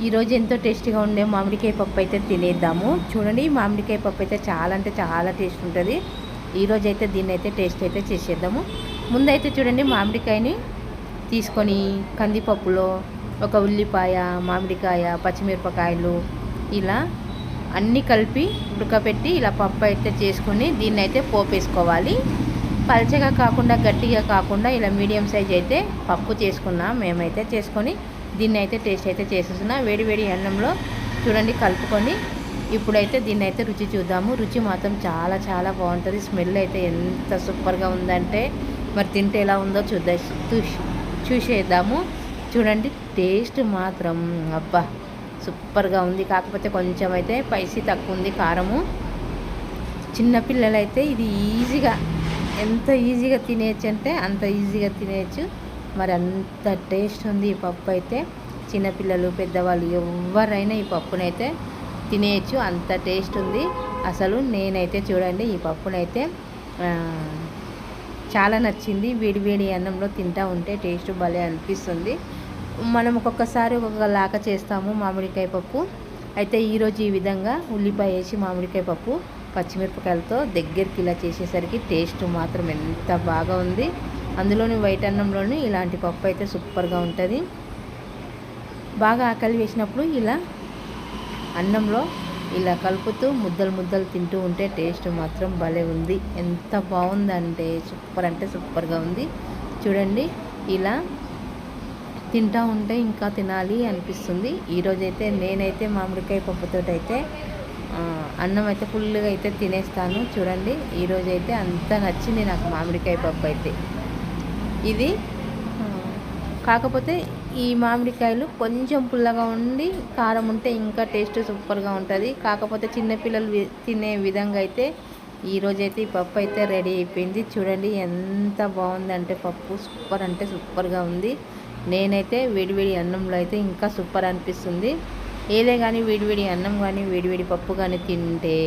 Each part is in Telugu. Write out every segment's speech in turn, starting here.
ఈరోజు ఎంతో టేస్టీగా ఉండే మామిడికాయ పప్పు అయితే తినేద్దాము. చూడండి, మామిడికాయ పప్పు అయితే చాలా అంటే చాలా టేస్ట్ ఉంటుంది. ఈరోజు అయితే దీన్ని అయితే టేస్ట్ అయితే చేసేద్దాము. ముందైతే చూడండి, మామిడికాయని తీసుకొని కందిపప్పులో ఒక ఉల్లిపాయ, మామిడికాయ, పచ్చిమిరపకాయలు ఇలా అన్నీ కలిపి ఉడకపెట్టి ఇలా పప్పు అయితే చేసుకొని దీన్ని అయితే పోపేసుకోవాలి. పల్చగా కాకుండా గట్టిగా కాకుండా ఇలా మీడియం సైజ్ అయితే పప్పు చేసుకున్నాం మేమైతే. చేసుకొని దీన్ని అయితే టేస్ట్ అయితే చేసేస్తున్నా. వేడి వేడి అన్నంలో చూడండి కలుపుకొని ఇప్పుడైతే దీన్ని అయితే రుచి చూద్దాము. రుచి మాత్రం చాలా చాలా బాగుంటుంది. స్మెల్ అయితే ఎంత సూపర్గా ఉందంటే మరి తింటే ఎలా ఉందో చూసేద్దాము. చూడండి, టేస్ట్ మాత్రం అబ్బా సూపర్గా ఉంది. కాకపోతే కొంచెం అయితే స్పైసీ తక్కువ ఉంది, కారము. చిన్నపిల్లలైతే ఇది ఈజీగా ఎంత ఈజీగా తినేయచ్చు అంటే అంత ఈజీగా తినేయచ్చు. మరి అంత టేస్ట్ ఉంది ఈ పప్పు అయితే. చిన్నపిల్లలు, పెద్దవాళ్ళు ఎవరైనా ఈ పప్పునైతే తినేయచ్చు, అంత టేస్ట్ ఉంది. అసలు నేనైతే చూడండి ఈ పప్పునైతే చాలా నచ్చింది. వేడి వేడి అన్నంలో తింటూ ఉంటే టేస్ట్ భలే అనిపిస్తుంది. మనం ఒక్కొక్కసారి ఒక్కొక్కలాగా చేస్తాము మామిడికాయ పప్పు. అయితే ఈరోజు ఈ విధంగా ఉల్లిపాయ వేసి మామిడికాయ పప్పు పచ్చిమిరపకాయలతో దగ్గరికి ఇలా చేసేసరికి టేస్ట్ మాత్రం ఎంత బాగా ఉంది. అందులోని వైట్ అన్నంలోని ఇలాంటి పప్పు అయితే సూపర్గా ఉంటుంది. బాగా ఆకలి వేసినప్పుడు ఇలా అన్నంలో ఇలా కలుపుతూ ముద్దలు ముద్దలు తింటూ ఉంటే టేస్ట్ మాత్రం భలే ఉంది. ఎంత బాగుందంటే సూపర్ అంటే సూపర్గా ఉంది. చూడండి, ఇలా తింటూ ఉంటే ఇంకా తినాలి అనిపిస్తుంది. ఈరోజైతే నేనైతే మామిడికాయ పప్పుతో అయితే అన్నం అయితే ఫుల్గా అయితే తినేస్తాను. చూడండి, ఈరోజైతే అంత నచ్చింది నాకు మామిడికాయ పప్పు అయితే. ఇది కాకపోతే ఈ మామిడికాయలు కొంచెం పుల్లగా ఉండి కారం ఉంటే ఇంకా టేస్ట్ సూపర్గా ఉంటుంది. కాకపోతే చిన్నపిల్లలు తినే విధంగా అయితే ఈరోజైతే ఈ పప్పు అయితే రెడీ అయిపోయింది. చూడండి ఎంత బాగుందంటే పప్పు సూపర్ అంటే సూపర్గా ఉంది. నేనైతే వేడివేడి అన్నంలో అయితే ఇంకా సూపర్ అనిపిస్తుంది. ఏదే కానీ వేడివేడి అన్నం కానీ వేడివేడి పప్పు కానీ తింటే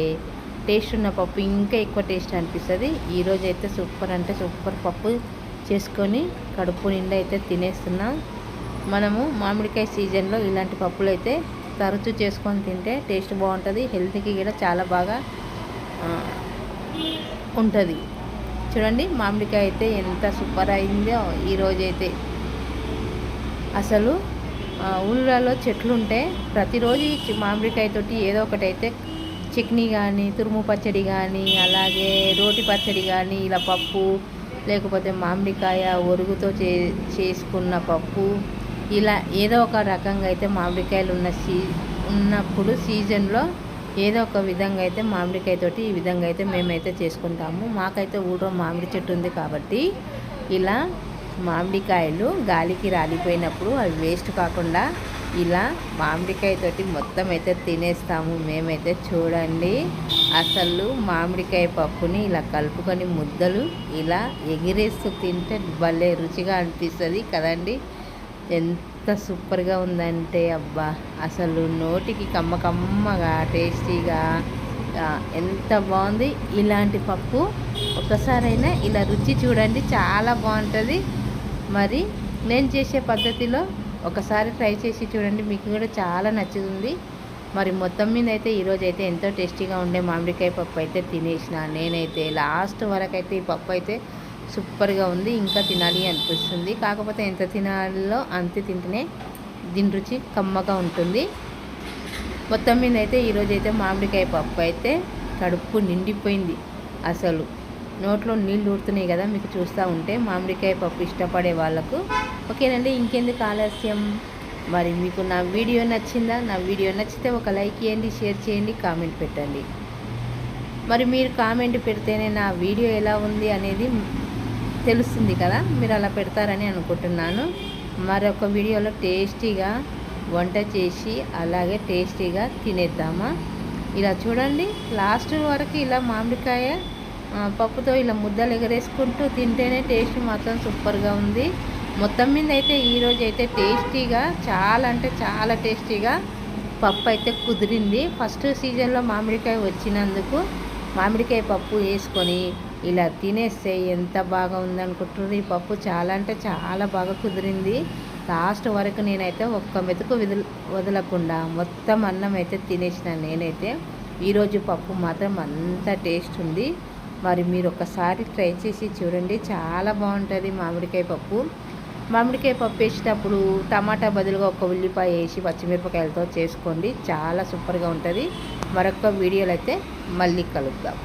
టేస్ట్ ఉన్న పప్పు ఇంకా ఎక్కువ టేస్ట్ అనిపిస్తుంది. ఈరోజైతే సూపర్ అంటే సూపర్ పప్పు చేసుకొని కడుపు నిండా అయితే తినేస్తున్నాం. మనము మామిడికాయ సీజన్లో ఇలాంటి పప్పులు అయితే తరచూ చేసుకొని తింటే టేస్ట్ బాగుంటుంది. హెల్త్కి కూడా చాలా బాగా ఉంటుంది. చూడండి, మామిడికాయ అయితే ఎంత సూపర్ అయిందో ఈరోజైతే. అసలు ఊళ్ళలో చెట్లు ఉంటే ప్రతిరోజు మామిడికాయతోటి ఏదో ఒకటైతే చట్నీ కానీ, తురుము పచ్చడి కానీ, అలాగే రోటి పచ్చడి కానీ, ఇలా పప్పు లేకపోతే మామిడికాయ ఒరుగుతో చేసుకున్న పప్పు, ఇలా ఏదో ఒక రకంగా అయితే మామిడికాయలు ఉన్నప్పుడు సీజన్లో ఏదో ఒక విధంగా అయితే మామిడికాయతోటి ఈ విధంగా అయితే మేమైతే చేసుకుంటాము. మాకైతే ఊళ్ళో మామిడి చెట్టు ఉంది కాబట్టి ఇలా మామిడికాయలు గాలికి రాలిపోయినప్పుడు అవి వేస్ట్ కాకుండా ఇలా మామిడికాయతోటి మొత్తం అయితే తినేస్తాము మేమైతే. చూడండి, అసలు మామిడికాయ పప్పుని ఇలా కలుపుకొని ముద్దలు ఇలా ఎగిరేస్తూ తింటే భలే రుచిగా అనిపిస్తుంది కదండి. ఎంత సూపర్గా ఉందంటే అబ్బా, అసలు నోటికి కమ్మ కమ్మగా టేస్టీగా ఎంత బాగుంది. ఇలాంటి పప్పు ఒకసారైనా ఇలా రుచి చూడండి, చాలా బాగుంటుంది. మరి నేను చేసే పద్ధతిలో ఒకసారి ట్రై చేసి చూడండి, మీకు కూడా చాలా నచ్చుతుంది. మరి మొత్తం మీద అయితే ఈరోజు అయితే ఎంతో టేస్టీగా ఉండే మామిడికాయ పప్పు అయితే తినేసిన నేనైతే. లాస్ట్ వరకు అయితే ఈ పప్పు అయితే సూపర్గా ఉంది. ఇంకా తినాలి అనిపిస్తుంది. కాకపోతే ఎంత తినాలో అంతే తింటేనే దీని రుచి కమ్మగా ఉంటుంది. మొత్తం మీద అయితే ఈరోజైతే మామిడికాయ పప్పు అయితే కడుపు నిండిపోయింది. అసలు నోట్లో నీళ్ళు ఊరుతున్నాయి కదా మీకు చూస్తూ ఉంటే, మామిడికాయ పప్పు ఇష్టపడే వాళ్ళకు. ఓకేనండి, ఇంకెందుకు ఆలస్యం. మరి మీకు నా వీడియో నచ్చిందా? నా వీడియో నచ్చితే ఒక లైక్ చేయండి, షేర్ చేయండి, కామెంట్ పెట్టండి. మరి మీరు కామెంట్ పెడితేనే నా వీడియో ఎలా ఉంది అనేది తెలుస్తుంది కదా, మీరు అలా పెడతారని అనుకుంటున్నాను. మరొక వీడియోలో టేస్టీగా వంట చేసి అలాగే టేస్టీగా తినేద్దామా. ఇలా చూడండి, లాస్ట్ వరకు ఇలా మామిడికాయ పప్పుతో ఇలా ముద్దలు ఎగరేసుకుంటూ తింటేనే టేస్ట్ మాత్రం సూపర్గా ఉంది. మొత్తం మీద అయితే ఈరోజు అయితే టేస్టీగా చాలా అంటే చాలా టేస్టీగా పప్పు అయితే కుదిరింది. ఫస్ట్ సీజన్లో మామిడికాయ వచ్చినందుకు మామిడికాయ పప్పు వేసుకొని ఇలా తినేస్తే ఎంత బాగా ఉందనుకుంటున్నారు. ఈ పప్పు చాలా అంటే చాలా బాగా కుదిరింది. లాస్ట్ వరకు నేనైతే ఒక్క మెతుకు వదలకుండా మొత్తం అన్నం అయితే తినేసిన నేనైతే. ఈరోజు పప్పు మాత్రం అంత టేస్ట్ ఉంది. మరి మీరు ఒకసారి ట్రై చేసి చూడండి, చాలా బాగుంటుంది మామిడికాయ పప్పు. మామిడికాయ పప్పు వేసేటప్పుడు టమాటా బదులుగా ఒక ఉల్లిపాయ వేసి పచ్చిమిరపకాయలతో చేసుకోండి, చాలా సూపర్గా ఉంటుంది. మరొక వీడియోలో అయితే మళ్ళీ కలుద్దాం.